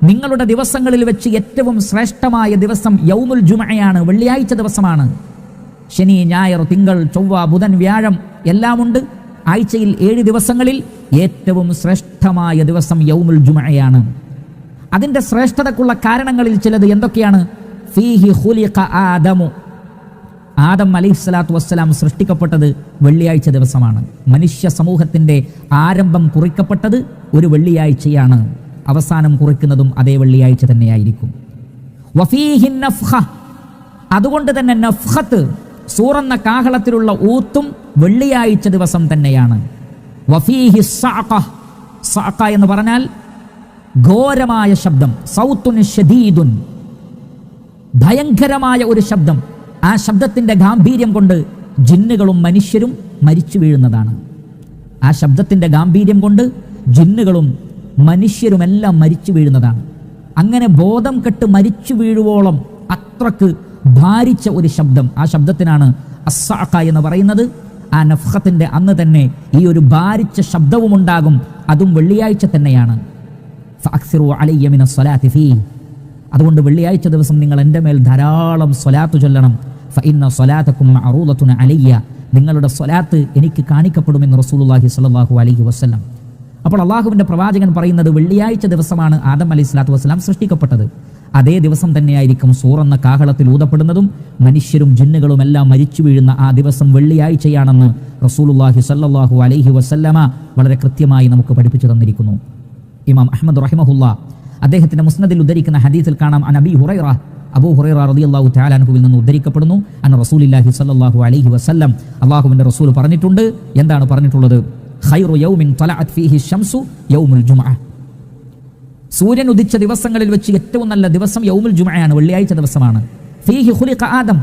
നിങ്ങളുടെ ദിവസങ്ങളിൽ വെച്ച് ഏറ്റവും ശ്രേഷ്ഠമായ ദിവസം യൗമുൽ ജുമഅയാണ്, വെള്ളിയാഴ്ച ദിവസമാണ്. ശനി, ഞായർ, തിങ്കൾ, ചൊവ്വ, ബുധൻ, വ്യാഴം എല്ലാമുണ്ട്. ആഴ്ചയിൽ 7 ദിവസങ്ങളിൽ ഏറ്റവും ശ്രേഷ്ഠമായ ദിവസം യൗമുൽ ജുമഅയാണ്. അതിൻ്റെ ശ്രേഷ്ഠതക്കുള്ള കാരണങ്ങളിൽ ചിലത് എന്തൊക്കെയാണ്? ഫീഹി ഖുലിഖ ആദമു, ആദം അലൈഹിസ്സലാത്തു വസ്സലാം സൃഷ്ടിക്കപ്പെട്ടത് വെള്ളിയാഴ്ച ദിവസമാണ്. മനുഷ്യ സമൂഹത്തിൻ്റെ ആരംഭം കുറിക്കപ്പെട്ടത് ഒരു വെള്ളിയാഴ്ചയാണ്. അവസാനം കുറിക്കുന്നതും അതേ വെള്ളിയാഴ്ച തന്നെയായിരിക്കും. വഫീഹി നഫ്ഖ, അതുകൊണ്ട് തന്നെ നഫ്ഖത്ത്, സൂറെന്ന കാഹളത്തിലുള്ള ഊത്തും വെള്ളിയാഴ്ച ദിവസം തന്നെയാണ്. വഫീഹി സഅഖ, സഅഖ എന്ന് പറഞ്ഞാൽ ഘോരമായ ശബ്ദം, സൗത്തുൻ ഷദീദുൻ, ഭയങ്കരമായ ഒരു ശബ്ദം. ആ ശബ്ദത്തിൻ്റെ ഗാംഭീര്യം കൊണ്ട് ജിന്നുകളും മനുഷ്യരും മരിച്ചു വീഴുന്നതാണ്. ആ ശബ്ദത്തിൻ്റെ ഗാംഭീര്യം കൊണ്ട് ജിന്നുകളും മനുഷ്യരുമെല്ലാം മരിച്ചു വീഴുന്നതാണ്. അങ്ങനെ ബോധം കെട്ട് മരിച്ചു വീഴുവോളം അത്രക്ക് ഭാരിച്ച ഒരു ശബ്ദം, ആ ശബ്ദത്തിനാണ് അസ്സഅഖ എന്ന് പറയുന്നത്. ആ നഫ്ഖത്തിൻ്റെ അന്ന് തന്നെ ഈ ഒരു ഭാരിച്ച ശബ്ദവും ഉണ്ടാകും. അതും വെള്ളിയാഴ്ച തന്നെയാണ്. ഫഅക്സിറു അലയ്യ മിന സ്വലാത്തി ഫീഹി, അതുകൊണ്ട് വെള്ളിയാഴ്ച ദിവസം നിങ്ങൾ എൻ്റെ മേൽ ധാരാളം സ്വലാത്ത് ചൊല്ലണം. ഫഇന്ന സ്വലാത്തക്കും മഅറൂദത്തുൻ അലയ്യ, നിങ്ങളുടെ സ്വലാത്ത് എനിക്ക് കാണിക്കപ്പെടുമെന്ന് റസൂലുള്ളാഹി സ്വല്ലല്ലാഹു അലൈഹി വസല്ലം. അപ്പോൾ അള്ളാഹുവിൻ്റെ പ്രവാചകൻ പറയുന്നത് വെള്ളിയാഴ്ച ദിവസമാണ് ആദം അലൈഹിസ്സലാത്തു വസ്സലാം സൃഷ്ടിക്കപ്പെട്ടത്. അതേ ദിവസം തന്നെയായിരിക്കും സൂറെന്ന കാഹളത്തിൽ ഊതപ്പെടുന്നതും മനുഷ്യരും ജിന്നുകളും എല്ലാം മരിച്ചു വീഴുന്ന ആ ദിവസം വെള്ളിയാഴ്ചയാണെന്ന് റസൂലുള്ളാഹി സ്വല്ലല്ലാഹു അലൈഹി വസല്ലമ വളരെ കൃത്യമായി നമുക്ക് പഠിപ്പിച്ചു തന്നിരിക്കുന്നു. ഇമാം അഹ്മദ് റഹിമഹുല്ലാ അദ്ദേഹത്തിന്റെ മുസ്നദിൽ ഉദ്ധരിക്കുന്ന ഹദീസിൽ കാണാം, അബീ ഹുറൈറ, അബൂ ഹുറൈറ റളിയല്ലാഹു തആല അൻഹുവിൽ നിന്ന് ഉദ്ധരിക്കപ്പെടുന്നു, അന്ന റസൂലുള്ളാഹി സ്വല്ലല്ലാഹു അലൈഹി വസല്ലം, അല്ലാഹുവിന്റെ റസൂൽ പറഞ്ഞിട്ടുണ്ട്. എന്താണ് പറഞ്ഞിട്ടുള്ളത്? ഖൈറു യൗമിൻ തലഅത് ഫീഹി ശംസു യൗമുൽ ജുമുഅ, സൂര്യൻ ഉദിച്ച ദിവസങ്ങളിൽ വെച്ച് ഏറ്റവും നല്ല ദിവസം യൗമുൽ ജുമുഅയാണ്, വെള്ളിയാഴ്ച ദിവസമാണ്. ഫീഹി ഖുലിഖ ആദം,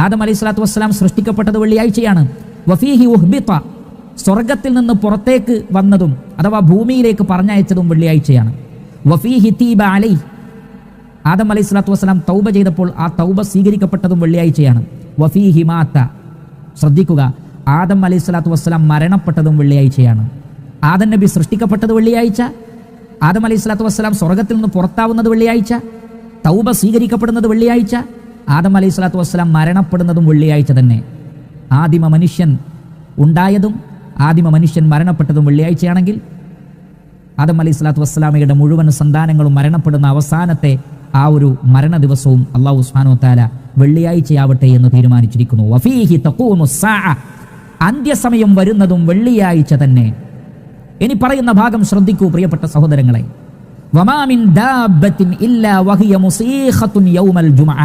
ആദം അലൈഹിസ്സലാത്തു വസ്സലാം സൃഷ്ടിക്കപ്പെട്ടത് വെള്ളിയാഴ്ചയാണ്. വഫീഹി ഉഹ്ബിത, സ്വർഗത്തിൽ നിന്ന് പുറത്തേക്ക് വന്നതും അഥവാ ഭൂമിയിലേക്ക് പറഞ്ഞയച്ചതും വെള്ളിയാഴ്ചയാണ്. വഫീഹി തീബ അലൈഹി, ആദം അലൈഹിസ്സലാത്തു വസ്സലാം തൗബ ചെയ്തപ്പോൾ ആ തൗബ സ്വീകരിക്കപ്പെട്ടതും വെള്ളിയാഴ്ചയാണ്. വഫീഹി മാത, ശ്രദ്ധിക്കുക, ആദം അലൈഹിസ്സലാത്തു വസ്സലാം മരണപ്പെട്ടതും വെള്ളിയാഴ്ചയാണ്. ആദം നബി സൃഷ്ടിക്കപ്പെട്ടത് വെള്ളിയാഴ്ച, ആദം അലൈഹിസ്സലാത്തു വസ്സലാം സ്വർഗത്തിൽ നിന്ന് പുറത്താവുന്നത് വെള്ളിയാഴ്ച, തൗബ സ്വീകരിക്കപ്പെടുന്നത് വെള്ളിയാഴ്ച, ആദം അലൈഹിസ്സലാത്തു വസ്സലാം മരണപ്പെടുന്നതും വെള്ളിയാഴ്ച തന്നെ. ആദിമ മനുഷ്യൻ ഉണ്ടായതും ആദിമ മനുഷ്യൻ മരണപ്പെട്ടതും വെള്ളിയാഴ്ചയാണെങ്കിൽ ആദം അലൈഹിസ്സലാത്തു വസ്സലാമയുടെ മുഴുവൻ സന്താനങ്ങളും മരണപ്പെടുന്ന അവസാനത്തെ ആ ഒരു മരണ ദിവസവും അല്ലാഹു സുബ്ഹാനഹു വ തആല വെള്ളിയാഴ്ചയാവട്ടെ എന്ന് തീരുമാനിച്ചിരിക്കുന്നു. വഫീഹി തഖൂമു സ്സാഅ, അന്ത്യസമയം വരുന്നതും വെള്ളിയാഴ്ച തന്നെ. ഇനി പറയുന്ന ഭാഗം ശ്രദ്ധിക്കൂ പ്രിയപ്പെട്ട സഹോദരങ്ങളെ. വമാ മിൻ ദാബത്തിൻ ഇല്ലാ വഹിയ മുസീഖത്തുൻ യൗമൽ ജുമുഅ,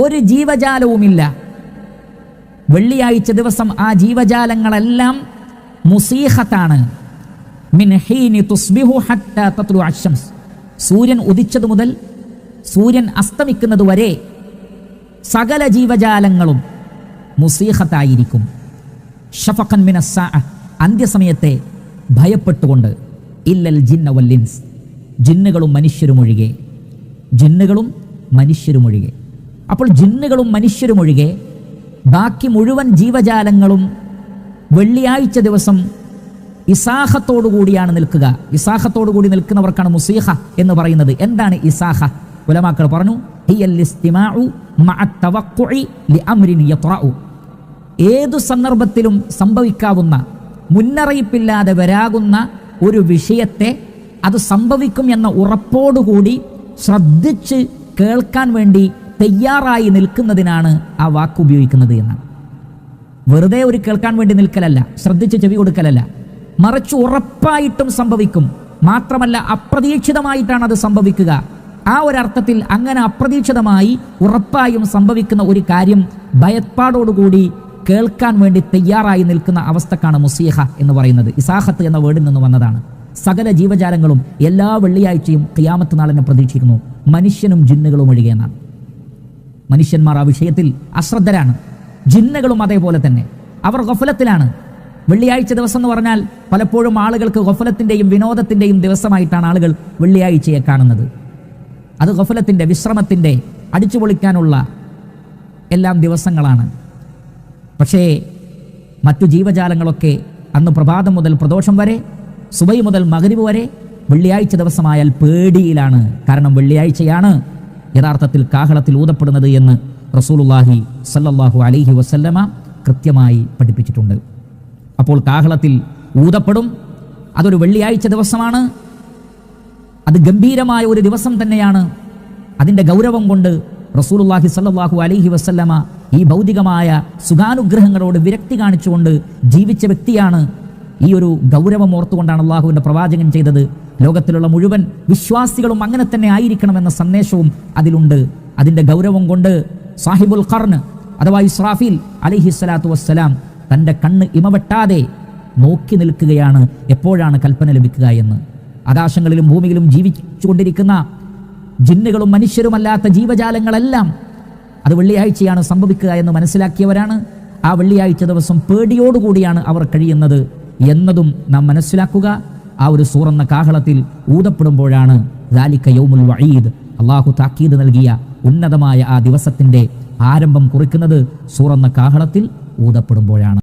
ഒരു ജീവജാലവുമില്ല വെള്ളിയാഴ്ച ദിവസം ആ ജീവജാലങ്ങളെല്ലാം മുസീഖത്താണ്. മിൻ ഹീനി തുസ്ബിഹു ഹത്താ തത്ലു അശ്ശംസ്, സൂര്യൻ ഉദിച്ചതു മുതൽ സൂര്യൻ അസ്തമിക്കുന്നത് വരെ സകല ജീവജാലങ്ങളും മുസീഖത്തായിരിക്കും. ഷഫഖൻ മിനസ്സാഅ, അന്ത്യസമയത്തെ ഭയപ്പെട്ടുകൊണ്ട്. ഇല്ലൽ ജിന്ന വൽ ഇൻസ്, ജിന്നുകളും മനുഷ്യരും ഒഴികെ, ജിന്നുകളും മനുഷ്യരും ഒഴികെ. അപ്പോൾ ജിന്നുകളും മനുഷ്യരും ഒഴികെ ബാക്കി മുഴുവൻ ജീവജാലങ്ങളും വെള്ളിയാഴ്ച ദിവസം ഇസാഹത്തോടു കൂടിയാണ് നിൽക്കുക. ഇസാഹത്തോടു കൂടി നിൽക്കുന്നവർക്കാണ് മുസീഖ എന്ന് പറയുന്നത്. എന്താണ് ഇസാഹ? ഉലമാക്കൾ പറഞ്ഞു, ഹിയൽ ഇസ്തിമാഉ മഅ തവഖുഇ ലിഅംരിൻ യത്റഉ, ഏതു സന്ദർഭത്തിലും സംഭവിക്കാവുന്ന, മുന്നറിയിപ്പില്ലാതെ വരാകുന്ന ഒരു വിഷയത്തെ അത് സംഭവിക്കും എന്ന ഉറപ്പോടുകൂടി ശ്രദ്ധിച്ച് കേൾക്കാൻ വേണ്ടി തയ്യാറായി നിൽക്കുന്നതിനാണ് ആ വാക്ക് ഉപയോഗിക്കുന്നത് എന്നാണ്. വെറുതെ ഒരു കേൾക്കാൻ വേണ്ടി നിൽക്കലല്ല, ശ്രദ്ധിച്ച് ചെവി കൊടുക്കലല്ല, മറിച്ച് ഉറപ്പായിട്ടും സംഭവിക്കും. മാത്രമല്ല അപ്രതീക്ഷിതമായിട്ടാണ് അത് സംഭവിക്കുക. ആ ഒരർത്ഥത്തിൽ അങ്ങനെ അപ്രതീക്ഷിതമായി ഉറപ്പായും സംഭവിക്കുന്ന ഒരു കാര്യം ഭയപ്പാടോടുകൂടി കേൾക്കാൻ വേണ്ടി തയ്യാറായി നിൽക്കുന്ന അവസ്ഥക്കാണ് മുസീഹ എന്ന് പറയുന്നത്. ഇസാഹത്ത് എന്ന വേർഡിൽ നിന്ന് വന്നതാണ്. സകല ജീവജാലങ്ങളും എല്ലാ വെള്ളിയാഴ്ചയും ഖിയാമത്ത് നാളിനെ പ്രതീക്ഷിക്കുന്നു, മനുഷ്യനും ജിന്നുകളും ഒഴികെ എന്നാണ്. മനുഷ്യന്മാർ ആ വിഷയത്തിൽ അശ്രദ്ധരാണ്, ജിന്നുകളും അതേപോലെ തന്നെ. അവർ ഗഫലത്തിലാണ്. വെള്ളിയാഴ്ച ദിവസം എന്ന് പറഞ്ഞാൽ പലപ്പോഴും ആളുകൾക്ക് ഗഫലത്തിൻ്റെയും വിനോദത്തിൻ്റെയും ദിവസമായിട്ടാണ് ആളുകൾ വെള്ളിയാഴ്ചയെ കാണുന്നത്. അത് ഗഫലത്തിൻ്റെ, വിശ്രമത്തിൻ്റെ, അടിച്ചുപൊളിക്കാനുള്ള എല്ലാം ദിവസങ്ങളാണ്. പക്ഷേ മറ്റു ജീവജാലങ്ങളൊക്കെ അന്ന് പ്രഭാതം മുതൽ പ്രദോഷം വരെ, സുബൈ മുതൽ മഗ്രിബ് വരെ വെള്ളിയാഴ്ച ദിവസമായാൽ പേടിയിലാണ്. കാരണം വെള്ളിയാഴ്ചയാണ് യഥാർത്ഥത്തിൽ കാഹളത്തിൽ ഊതപ്പെടുന്നത് എന്ന് റസൂലുള്ളാഹി സല്ലല്ലാഹു അലൈഹി വസല്ലമ കൃത്യമായി പഠിപ്പിച്ചിട്ടുണ്ട്. അപ്പോൾ കാഹളത്തിൽ ഊതപ്പെടും. അതൊരു വെള്ളിയാഴ്ച ദിവസമാണ്. അത് ഗംഭീരമായ ഒരു ദിവസം തന്നെയാണ്. അതിൻ്റെ ഗൗരവം കൊണ്ട് റസൂലുള്ളാഹി സല്ലല്ലാഹു അലൈഹി വസല്ലമ ഈ ഭൗതികമായ സുഖാനുഗ്രഹങ്ങളോട് വിരക്തി കാണിച്ചുകൊണ്ട് ജീവിച്ച വ്യക്തിയാണ്. ഈ ഒരു ഗൗരവം ഓർത്തുകൊണ്ടാണ് അള്ളാഹുവിൻ്റെ പ്രവാചകൻ ചെയ്തത്. ലോകത്തിലുള്ള മുഴുവൻ വിശ്വാസികളും അങ്ങനെ തന്നെ ആയിരിക്കണമെന്ന സന്ദേശവും അതിലുണ്ട്. അതിൻ്റെ ഗൗരവം കൊണ്ട് സാഹിബുൽ ഖർൻ അഥവാ ഇസ്രാഫീൽ അലൈഹിസ്സലാത്തു വസ്സലാം തൻ്റെ കണ്ണ് ഇമവെട്ടാതെ നോക്കി നിൽക്കുകയാണ് എപ്പോഴാണ് കൽപ്പന ലഭിക്കുക എന്ന്. ആകാശങ്ങളിലും ഭൂമിയിലും ജീവിച്ചുകൊണ്ടിരിക്കുന്ന ജിന്നുകളും മനുഷ്യരുമല്ലാത്ത ജീവജാലങ്ങളെല്ലാം അത് വെള്ളിയാഴ്ചയാണ് സംഭവിക്കുക എന്ന് മനസ്സിലാക്കിയവരാണ്. ആ വെള്ളിയാഴ്ച ദിവസം പേടിയോടുകൂടിയാണ് അവർ കഴിയുന്നത് എന്നതും നാം മനസ്സിലാക്കുക. ആ ഒരു സൂറന്ന കാഹളത്തിൽ ഊതപ്പെടുമ്പോഴാണ് ദാലിക യൗമുൽ വഈദ്, അള്ളാഹു താക്കീത് നൽകിയ ഉന്നതമായ ആ ദിവസത്തിൻ്റെ ആരംഭം കുറിക്കുന്നത് സൂറന്ന കാഹളത്തിൽ ഊതപ്പെടുമ്പോഴാണ്.